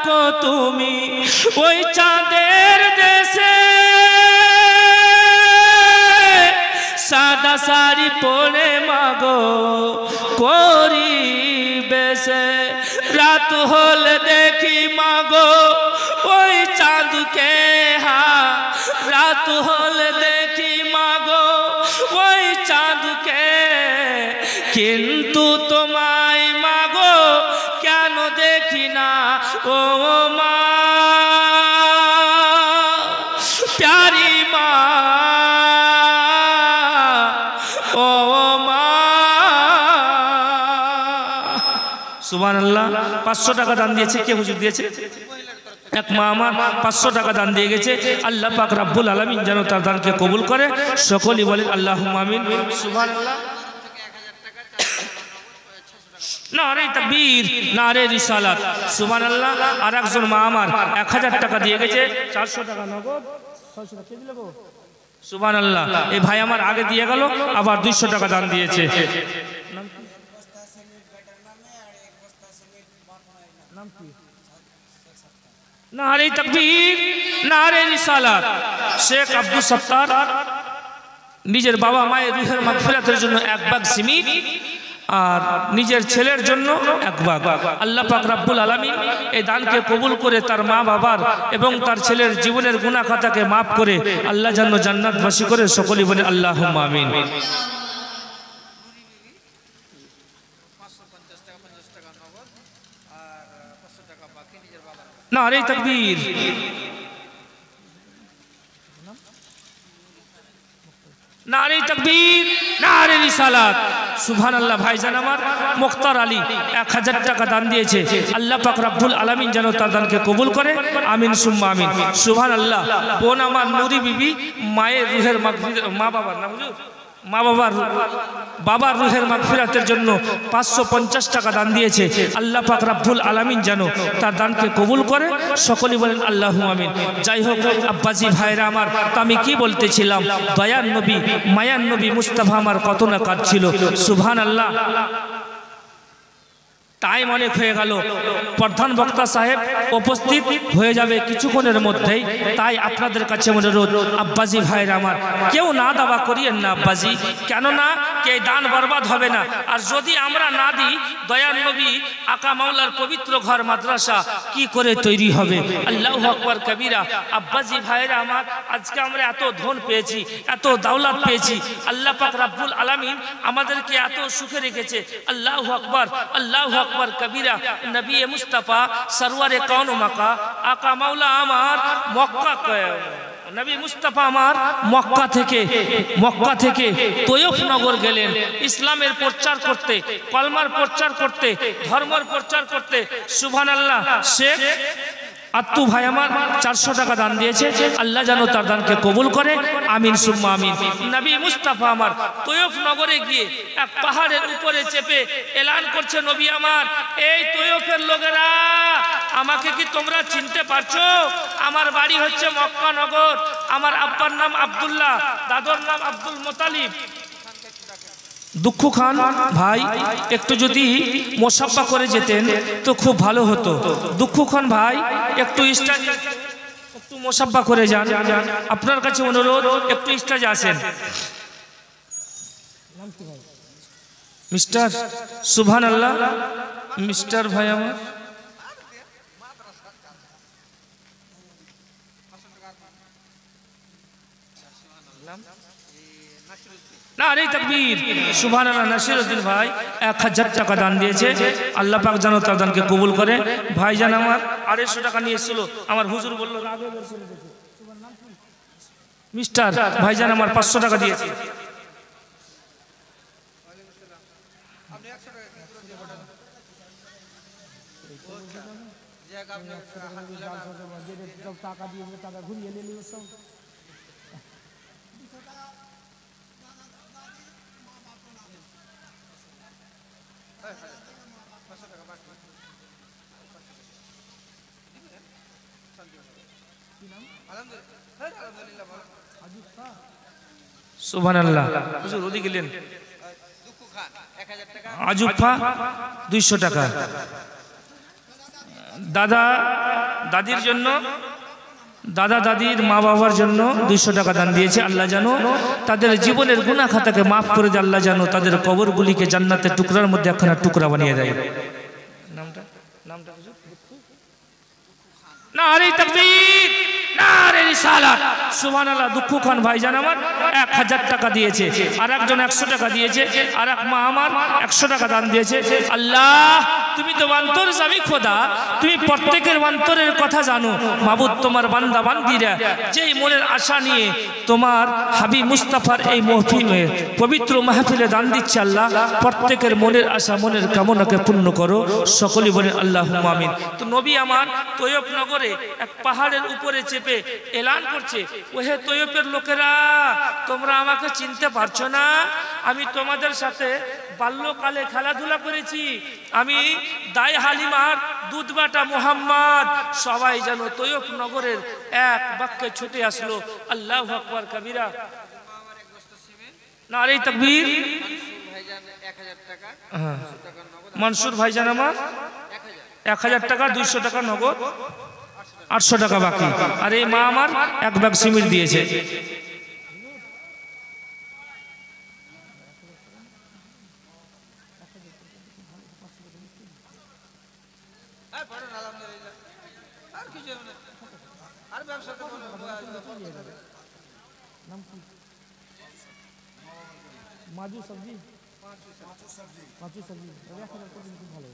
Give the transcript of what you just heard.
থাকো তুমি ওই চাঁদের দেশে, সাদা শাড়ি পরে মাগো করি বেশে, রাত হলে দেখি মাগো ওই চাঁদকে, রাত হলে দেখি মাগো ওই চাঁদকে, কিন্তু তোমায় মাগো কেন দেখি না ও মা, প্যারি মা ও মা। সুবহানাল্লাহ। 500 টাকা দান দিয়েছে। কে হুজুর দিয়েছে? এক মা আমার 500 টাকা দান দিয়ে গেছে। আল্লাহ পাক রব্বুল আলামিন যেন তার দানকে কবুল করে। সকলেই বলেন আল্লাহুম্মা আমিন। সুবহানাল্লাহ। নারে তাকবীর, নারে রিসালাত। সুবহানাল্লাহ। আর একজন মা আমার 1000 টাকা দিয়ে গেছে। 400 টাকা নগদ, 600 টাকা কে দিল গো? সুবহানাল্লাহ। এই ভাই আমার আগে দিয়ে গেল, আবার 200 টাকা দান দিয়েছে। নারে তাকবীর, নারে রিসালাত। শেখ আব্দুল সত্তার নিজের বাবা মায়ের রুহের মাগফিরাতের জন্য 1 ভাগ সিমিট আর নিজের ছেলের জন্য 1 ভাগ। আল্লাহ পাক রব্বুল আলামিন এই দানকে কবুল করে তার মা বাবার এবং তার ছেলের জীবনের গুনাহ খাতাকে মাফ করে আল্লাহ যেন জান্নাতবাসী করে। সকলেই বলে আল্লাহুম্মা আমিন। নারে তাকবীর, নারে তাকবীর, নারে রিসালাত। সুবহানাল্লাহ। ভাইজান আমার মুখতার আলী 1000 টাকা দান দিয়েছে। আল্লাহ পাক রব্বুল আলামিন যেন তার দানকে কবুল করে। আমিন সুম্মা আমিন। সুবহানাল্লাহ। বোন আমার নুরি বিবি মায়ের রুহের মাগফিরাত, মা বাবার না হুজুর, মা বাবার রুহের মাগফিরাতের জন্য 550 টাকা দান দিয়েছে। আল্লাহ পাক রব্বুল আলামিন যেন তার দানকে কবুল করে। সকলেই বলেন আল্লাহুম্মা আমিন। যাই হোক আব্বাজি ভাইরা আমার, আমি কি বলতেছিলাম, দয়ার নবী মায়ার নবী মুস্তাফা আমার কত না কাজ ছিল। সুবহানাল্লাহ। টাইম অনেক হয়ে গেল, প্রধান বক্তা সাহেব উপস্থিত হয়ে যাবে কিছুক্ষণের মধ্যেই। তাই আপনাদের কাছে অনুরোধ, আব্বাজি ভাইরা আমার, কেউ না দাবা করিয়েন না আব্বাজি, কেননা কে দান বরবাদ হবে না। আর যদি আমরা না দিই, দয়ার নবী আকা মাওলার পবিত্র ঘর মাদ্রাসা কি করে তৈরি হবে? আল্লাহু আকবার কবীরা। আব্বাজি ভাইরা আমার, আজকে আমরা এত ধন পেয়েছি, এত দাওলাত পেয়েছি, আল্লাহ পাক রব্বুল আলামিন আমাদেরকে এত সুখে রেখেছে। আল্লাহু আকবার, আল্লাহু আকবার কবীরা। নবী মুস্তাফা সরওয়ারে কওন মাকা আকা মাওলা আমার নবী মুস্তাফা আমার মক্কা থেকে তয়ফ নগর গেলেন ইসলামের প্রচার করতে, কলমার প্রচার করতে, ধর্মের প্রচার করতে। সুবহানাল্লাহ। শেখ আত্তু ভাই আমার 400 টাকা দান দিয়েছে। আল্লাহ যেন তার দানকে কবুল করে। আমিন সুম্মা আমিন। নবী মুস্তাফা আমার তয়ফ নগরে গিয়ে এক পাহাড়ের উপরে চেপে এলান করছে, নবী আমার, এই তয়ফের লোকেরা, আমাকে কি তোমরা চিনতে পারছো? আমার বাড়ি হচ্ছে মক্কা নগর, আমার আব্বার নাম আব্দুল্লাহ, দাদুর নাম আব্দুল মুতালিব। দুঃখ খান ভাই একটু যদি মোসাফা করে যেতেন তো খুব ভালো হতো। দুঃখ খান ভাই একটু একটু মোসাফা করে যান, আপনার কাছে অনুরোধ, একটু স্টেজে আসেন। মিস্টার সুবহানাল্লাহ, মিস্টার ভাই আমার, নারে তাকবীর। সুবহানাল্লাহ। নাসিরউদ্দিন ভাই 1000 টাকা দান দিয়েছে। আল্লাহ পাক যেন তার দানকে কবুল করে। ভাইজান আমার 250 টাকা নিয়েছিল, আমার হুজুর বলল মিস্টার ভাইজান আমার 500 টাকা দিয়েছে। টাকা দিয়ে টাকা ঘুরিয়ে নিয়ে সব সুবহানাল্লাহ। হুজুর ওদিকে গেলেন। আজুফা 200 টাকা। দাদা দাদির জন্য, দাদা দাদির মা বাবার জন্য 200 টাকা দান দিয়েছে। আল্লাহ জানো তাদের জীবনের গুনাহ খাতাকে মাফ করে দেয়, আল্লাহ জানো তাদের কবরগুলিকে জান্নাতের টুকরার মধ্যে একখানা টুকরা বানিয়ে দেয়। নামটা নামটা নারে তাকবীর, নারে রিসালাত, সুবহানাল্লাহ। দুঃখু খান ভাইজান আমার 1000 টাকা দিয়েছে, আর একজন 100 টাকা দিয়েছে, আর এক মা আমার 100 টাকা দান দিয়েছে। আল্লাহ তুমি তো অন্তর্যামী খোদা, তুমি প্রত্যেকের অন্তরের কথা জানো মাবুদ। তোমার বান্দা বান্দিরা যেই মনের আশা নিয়ে তোমার হাবিব মুস্তাফার এই মহফিলে পবিত্র মাহফিলে দান দিচ্ছে, আল্লাহ প্রত্যেকের মনের আশা মনের কামনাকে পূর্ণ করো, সকলেই বলেন আল্লাহুম্মা আমিন। তো নবী আমার তৈয়ব নগরে এক পাহাড়ের উপরে চেপে এলান করছে, ওহে তৈয়বের লোকেরা, তোমরা আমাকে চিনতে পারছো না? আমি তোমাদের সাথে বাল্যকালে খেলাধুলা করেছি, আমি দাই হালিমার দুধবাটা মুহাম্মদ। সবাই যেন তৈয়ব নগরের এক বাক্যে ছুটে আসলো, আল্লাহু আকবার কবিরা, নারে তাকবীর। মনসুর ভাইজান আমার 1000 টাকা, 200 টাকা নগদ, 800 টাকা বাকি, আর এই মা আমার 1 ব্যাগ সিমেন্ট দিয়েছে। মাজু সবজি, মাজু সবজি, 1000 টাকা ভালো।